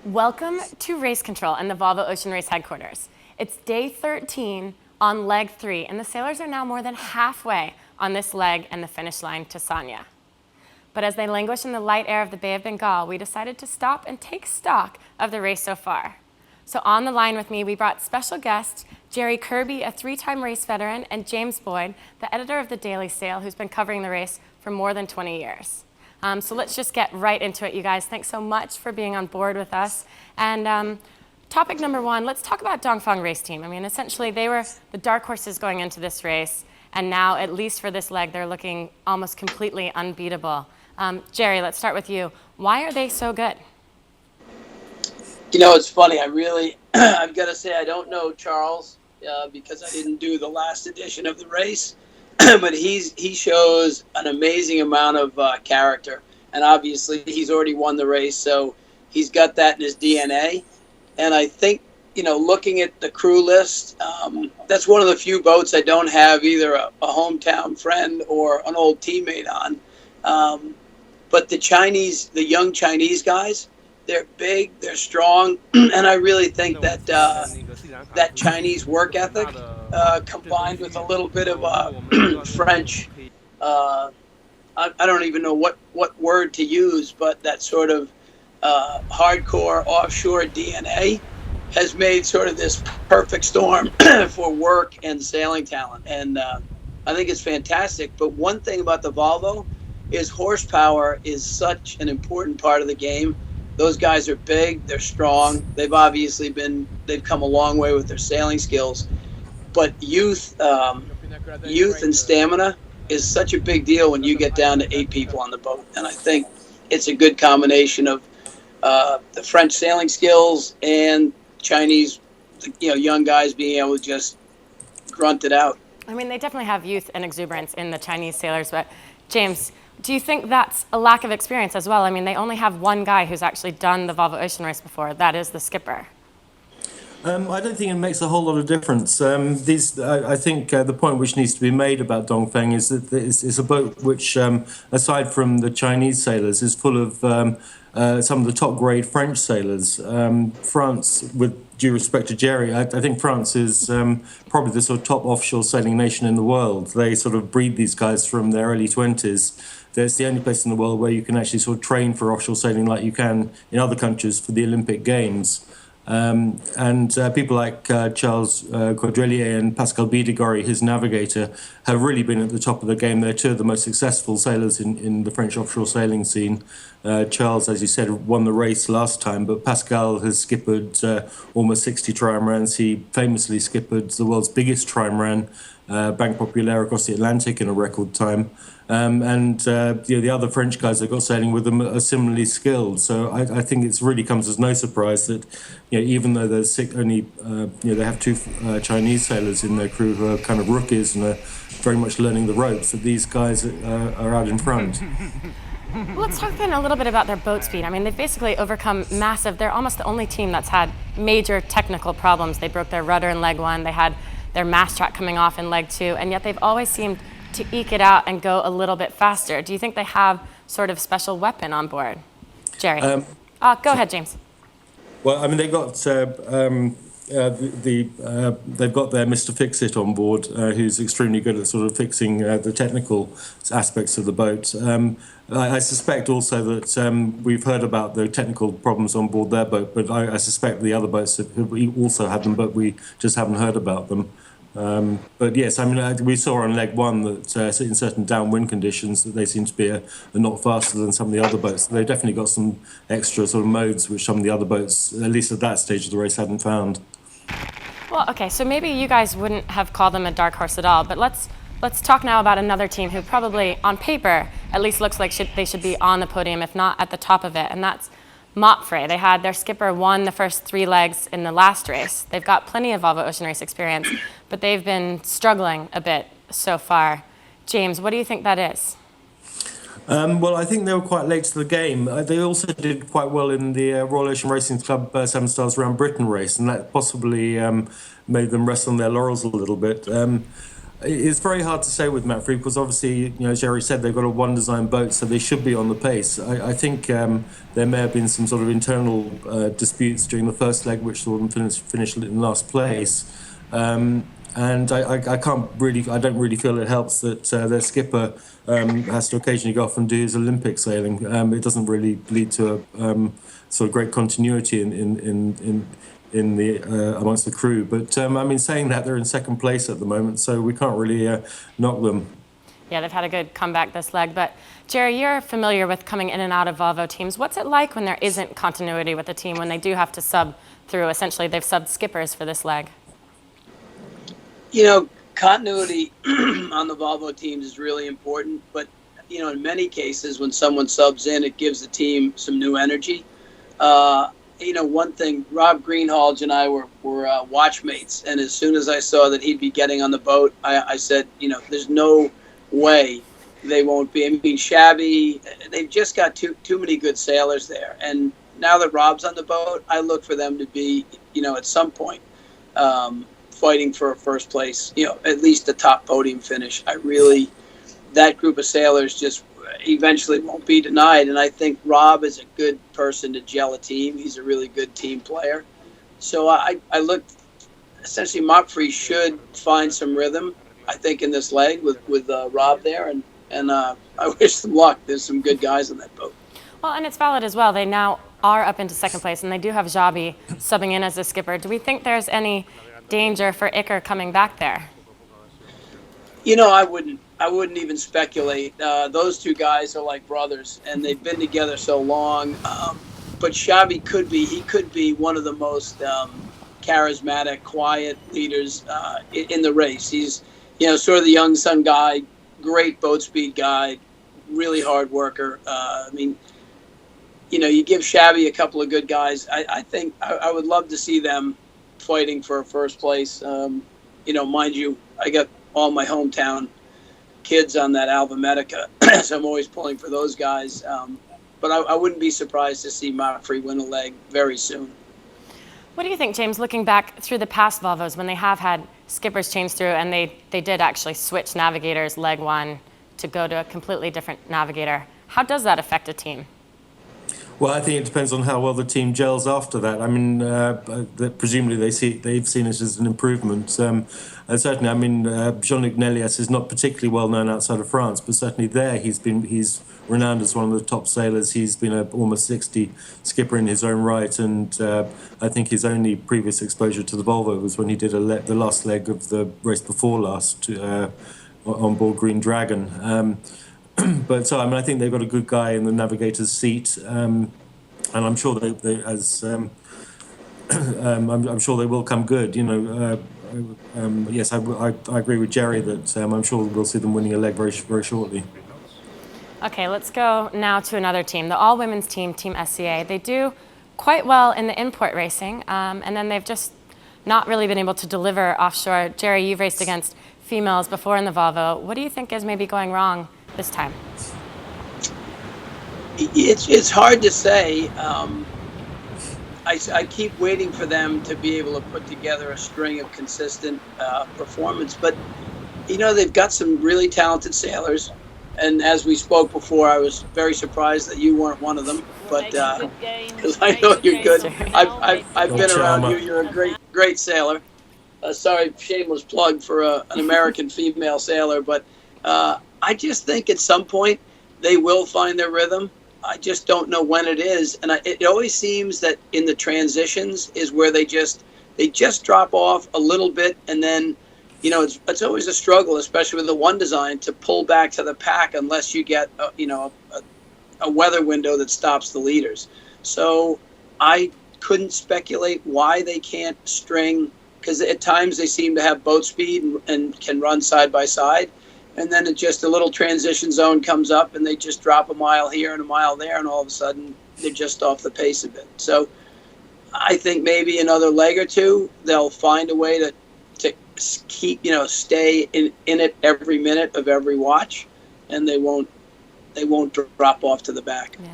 Welcome to Race Control and the Volvo Ocean Race headquarters. It's day 13 on leg 3, and the sailors are now more than halfway on this leg and the finish line to Sanya. But as they languish in the light air of the Bay of Bengal, we decided to stop and take stock of the race so far. So on the line with me, we brought special guests Jerry Kirby, a 3-time race veteran, and James Boyd, the editor of the Daily Sail, who's been covering the race for more than 20 years. So let's just get right into it, you guys. Thanks so much for being on board with us. And topic number 1, let's talk about Dongfeng race team. I mean, essentially, they were the dark horses going into this race, and now, at least for this leg, they're looking almost completely unbeatable. Jerry, let's start with you. Why are they so good? You know, it's funny. I've got to say, I don't know Charles because I didn't do the last edition of the race. But he shows an amazing amount of character, and obviously he's already won the race, so he's got that in his DNA. And I think, you know, looking at the crew list, that's one of the few boats I don't have either a hometown friend or an old teammate on. But the young Chinese guys, they're big, they're strong, and I really think that that Chinese work ethic combined with a little bit of French, I don't even know what word to use, but that sort of hardcore offshore DNA has made sort of this perfect storm for work and sailing talent. And I think it's fantastic. But one thing about the Volvo is horsepower is such an important part of the game. Those guys are big, they're strong. They've come a long way with their sailing skills. But youth and stamina is such a big deal when you get down to 8 people on the boat. And I think it's a good combination of the French sailing skills and Chinese, young guys being able to just grunt it out. I mean, they definitely have youth and exuberance in the Chinese sailors, but James, do you think that's a lack of experience as well? I mean, they only have one guy who's actually done the Volvo Ocean Race before. That is the skipper. I don't think it makes a whole lot of difference. I think the point which needs to be made about Dongfeng is that it's a boat which, aside from the Chinese sailors, is full of some of the top-grade French sailors. France, with due respect to Jerry, I think France is probably the sort of top offshore sailing nation in the world. They sort of breed these guys from their early 20s. It's the only place in the world where you can actually sort of train for offshore sailing like you can in other countries for the Olympic Games. And people like Charles Caudrelier and Pascal Bidegori, his navigator, have really been at the top of the game. They're 2 of the most successful sailors in the French offshore sailing scene. Charles, as you said, won the race last time, but Pascal has skippered almost 60 trimarans. He famously skippered the world's biggest trimaran, Banque Populaire, across the Atlantic in a record time. The other French guys that got sailing with them are similarly skilled. So I think it really comes as no surprise that, even though there's they have 2 Chinese sailors in their crew who are kind of rookies and are very much learning the ropes, that these guys are out in front. Let's talk then a little bit about their boat speed. I mean, they've basically overcome they're almost the only team that's had major technical problems. They broke their rudder in leg 1, they had their mast track coming off in leg 2, and yet they've always seemed to eke it out and go a little bit faster. Do you think they have sort of special weapon on board? Jerry. Go ahead, James. Well, I mean, they've got they've got their Mr. Fix-It on board, who's extremely good at sort of fixing the technical aspects of the boat. I suspect also that we've heard about the technical problems on board their boat, but I suspect the other boats have also had them, but we just haven't heard about them. But yes, I mean, we saw on leg 1 that in certain downwind conditions that they seem to be a lot faster than some of the other boats. They've definitely got some extra sort of modes which some of the other boats, at least at that stage of the race, hadn't found. Well, okay, so maybe you guys wouldn't have called them a dark horse at all, but let's talk now about another team who probably, on paper, at least looks like they should be on the podium, if not at the top of it, and that's MAPFRE. They had their skipper won the first 3 legs in the last race. They've got plenty of Volvo Ocean Race experience, but they've been struggling a bit so far. James, what do you think that is? Well, I think they were quite late to the game. They also did quite well in the Royal Ocean Racing Club 7 Stars Around Britain race, and that possibly made them rest on their laurels a little bit. It's very hard to say with MAPFRE because obviously, as Jerry said, they've got a one design boat, so they should be on the pace. I think there may have been some sort of internal disputes during the first leg, which saw them finish in last place. And I don't really feel it helps that their skipper has to occasionally go off and do his Olympic sailing. It doesn't really lead to a sort of great continuity in the amongst the crew. But saying that, they're in second place at the moment, so we can't really knock them. Yeah, they've had a good comeback this leg. But Jerry, you're familiar with coming in and out of Volvo teams. What's it like when there isn't continuity with the team, when they do have to sub through? Essentially, they've subbed skippers for this leg. Continuity on the Volvo teams is really important. But, in many cases, when someone subs in, it gives the team some new energy. One thing, Rob Greenhalgh and I were watchmates, and as soon as I saw that he'd be getting on the boat, I said, there's no way they won't be. I mean, Shabby, they've just got too many good sailors there. And now that Rob's on the boat, I look for them to be, at some point fighting for a first place, at least a top podium finish. That group of sailors just eventually won't be denied. And I think Rob is a good person to gel a team. He's a really good team player. So I look, essentially MAPFRE should find some rhythm, I think, in this leg with Rob there. And I wish them luck. There's some good guys on that boat. Well, and it's valid as well. They now are up into second place, and they do have Xabi subbing in as the skipper. Do we think there's any danger for Iker coming back there? I wouldn't even speculate. Those two guys are like brothers, and they've been together so long. But Xabi could be one of the most charismatic, quiet leaders in the race. He's, sort of the young son guy, great boat speed guy, really hard worker. You give Xabi a couple of good guys. I think I would love to see them fighting for first place. Mind you, I got all my hometown kids on that Alvametica, so I'm always pulling for those guys. But I wouldn't be surprised to see MAPFRE win a leg very soon. What do you think, James, looking back through the past Volvos, when they have had skippers change through and they did actually switch navigators leg one to go to a completely different navigator, how does that affect a team? Well, I think it depends on how well the team gels after that. Presumably they've seen it as an improvement. And certainly, Jean-Luc Nelias is not particularly well known outside of France, but certainly there he's renowned as one of the top sailors. He's been a almost 60 skipper in his own right, and I think his only previous exposure to the Volvo was when he did the last leg of the race before last on board Green Dragon. But I think they've got a good guy in the navigator's seat, and I'm sure I'm sure they will come good. Yes, I agree with Jerry that I'm sure we'll see them winning a leg very, very shortly. Okay, let's go now to another team, the all-women's team, Team SCA. They do quite well in the import racing, and then they've just not really been able to deliver offshore. Jerry, you've raced against females before in the Volvo. What do you think is maybe going wrong this time? It's hard to say. I keep waiting for them to be able to put together a string of consistent performance, but they've got some really talented sailors, and as we spoke before, I was very surprised that you weren't one of them, but because I know you're good. I've been around you. You're a great sailor. Sorry, shameless plug for an American female sailor, but I just think at some point they will find their rhythm. I just don't know when it is, and it always seems that in the transitions is where they just drop off a little bit, and then it's always a struggle, especially with the one design, to pull back to the pack unless you get a weather window that stops the leaders. So I couldn't speculate why they can't string, because at times they seem to have boat speed and can run side by side. And then just a little transition zone comes up and they just drop a mile here and a mile there, and all of a sudden they're just off the pace a bit. So I think maybe another leg or two, they'll find a way to keep, stay in it every minute of every watch, and they won't drop off to the back. Yeah.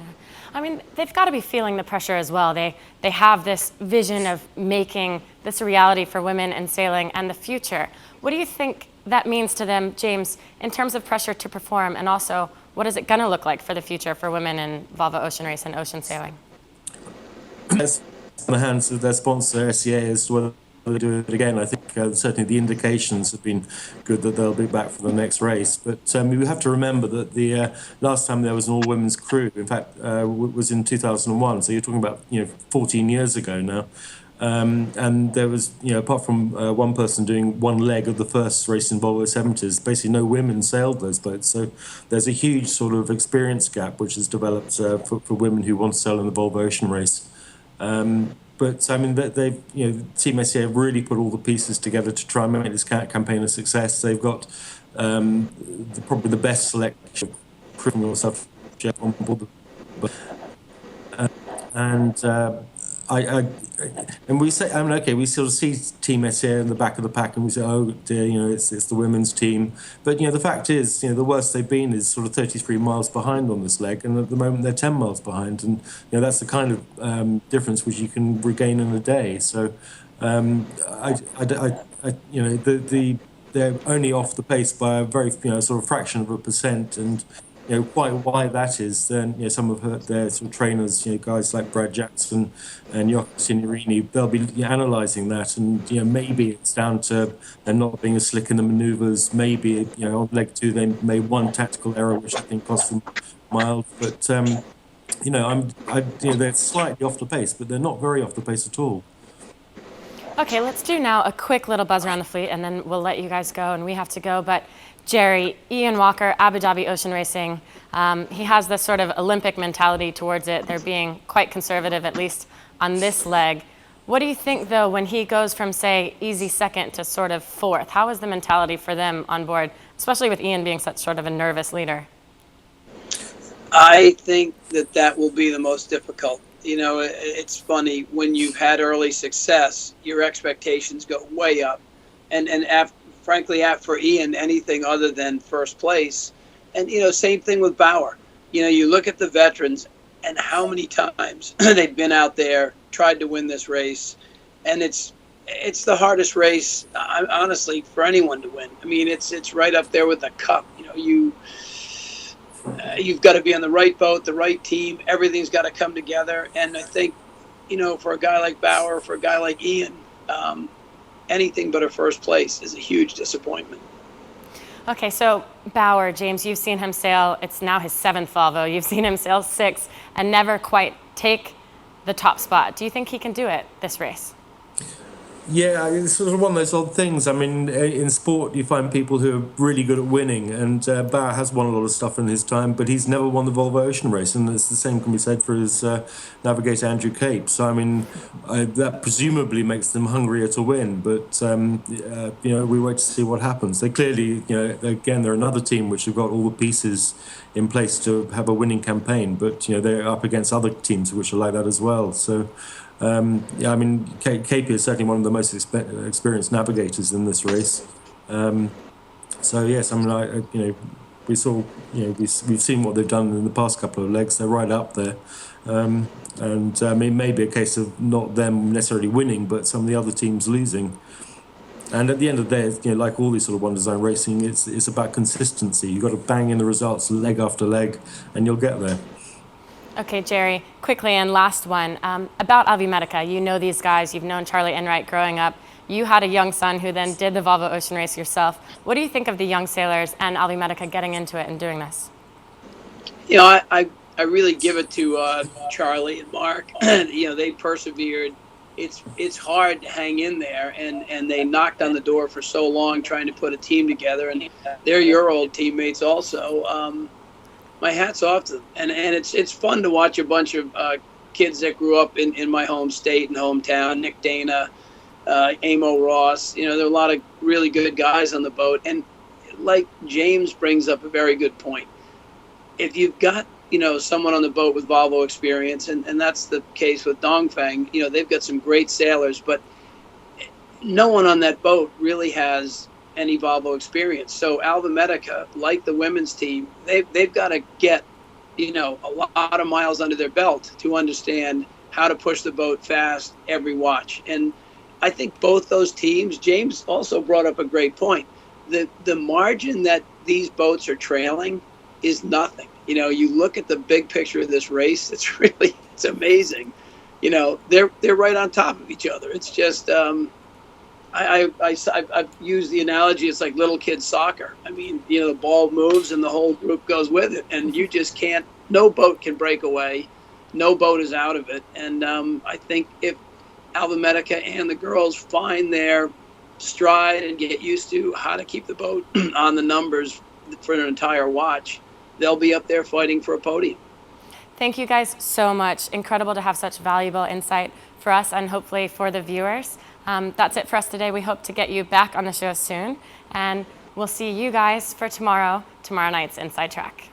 They've got to be feeling the pressure as well. They have this vision of making this a reality for women in sailing and the future. What do you think that means to them, James, in terms of pressure to perform, and also what is it going to look like for the future for women in Volvo Ocean Race and ocean sailing? It's in the hands of their sponsor, SEA, as to whether they do it again. I think certainly the indications have been good that they'll be back for the next race. But we have to remember that the last time there was an all-women's crew, in fact, was in 2001. So you're talking about 14 years ago now. And there was, apart from one person doing one leg of the first race in Volvo 70s, basically no women sailed those boats. So there's a huge sort of experience gap which has developed for women who want to sail in the Volvo Ocean Race. But I mean, they've, Team SEA have really put all the pieces together to try and make this campaign a success. They've got probably the best selection of criminal subject on board. And we say, we sort of see Team SEA in the back of the pack, and we say, oh dear, it's the women's team. But the fact is, the worst they've been is sort of 33 miles behind on this leg, and at the moment they're 10 miles behind, and that's the kind of difference which you can regain in a day. So, they're only off the pace by a very sort of fraction of a percent, and quite why that is, then some of their sort of trainers, guys like Brad Jackson and Yachting Signorini, they'll be analysing that, and maybe it's down to them not being as slick in the manoeuvres. Maybe on leg 2 they made one tactical error which I think cost them miles. But they're slightly off the pace, but they're not very off the pace at all. Okay, let's do now a quick little buzz around the fleet, and then we'll let you guys go, and we have to go. But Jerry, Ian Walker, Abu Dhabi Ocean Racing, he has this sort of Olympic mentality towards it. They're being quite conservative, at least on this leg. What do you think, though, when he goes from, say, easy second to sort of fourth? How is the mentality for them on board, especially with Ian being such sort of a nervous leader? I think that will be the most difficult. It's funny, when you've had early success, your expectations go way up. And frankly, for Ian, anything other than first place. And, same thing with Bauer. You look at the veterans and how many times they've been out there, tried to win this race. And it's the hardest race, honestly, for anyone to win. I mean, it's right up there with the Cup. You've got to be on the right boat, the right team. Everything's got to come together. And I think, for a guy like Bauer, for a guy like Ian, anything but a first place is a huge disappointment. Okay, so Bauer, James, you've seen him sail. It's now his 7th Volvo. You've seen him sail 6 and never quite take the top spot. Do you think he can do it this race? Yeah, it's sort of one of those odd things. I mean, in sport, you find people who are really good at winning, and Bauer has won a lot of stuff in his time, but he's never won the Volvo Ocean Race, and it's the same can be said for his navigator Andrew Cape. So, I mean, that presumably makes them hungrier to win, but, we wait to see what happens. They clearly, again, they're another team which have got all the pieces in place to have a winning campaign, but, they're up against other teams which are like that as well. So, KP is certainly one of the most experienced navigators in this race. So yes, we saw, we've seen what they've done in the past couple of legs. They're right up there, maybe a case of not them necessarily winning, but some of the other teams losing. And at the end of the day, like all these sort of one design racing, it's about consistency. You've got to bang in the results leg after leg, and you'll get there. Okay, Jerry, quickly, and last one. About Alvimedica, you know these guys. You've known Charlie Enright growing up. You had a young son who then did the Volvo Ocean Race yourself. What do you think of the young sailors and Alvimedica getting into it and doing this? I really give it to Charlie and Mark. They persevered. It's hard to hang in there, and they knocked on the door for so long trying to put a team together, and they're your old teammates also. My hat's off to them, and it's fun to watch a bunch of kids that grew up in my home state and hometown. Nick Dana, Amo Ross. There are a lot of really good guys on the boat, and like James brings up a very good point. If you've got someone on the boat with Volvo experience, and that's the case with Dongfeng. They've got some great sailors, but no one on that boat really has any Volvo experience. So Alvimedica, like the women's team, they've got to get a lot of miles under their belt to understand how to push the boat fast every watch. And I think both those teams, James also brought up a great point. the margin that these boats are trailing is nothing. You know, you look at the big picture of this race, it's amazing. You know, they're right on top of each other. It's just, I've used the analogy, it's like little kid soccer. I mean, you know, the ball moves and the whole group goes with it, and you just can't, no boat can break away. No boat is out of it. And I think if Alva Medica and the girls find their stride and get used to how to keep the boat on the numbers for an entire watch, they'll be up there fighting for a podium. Thank you guys so much. Incredible to have such valuable insight for us and hopefully for the viewers. That's it for us today. We hope to get you back on the show soon, and we'll see you guys for tomorrow night's Inside Track.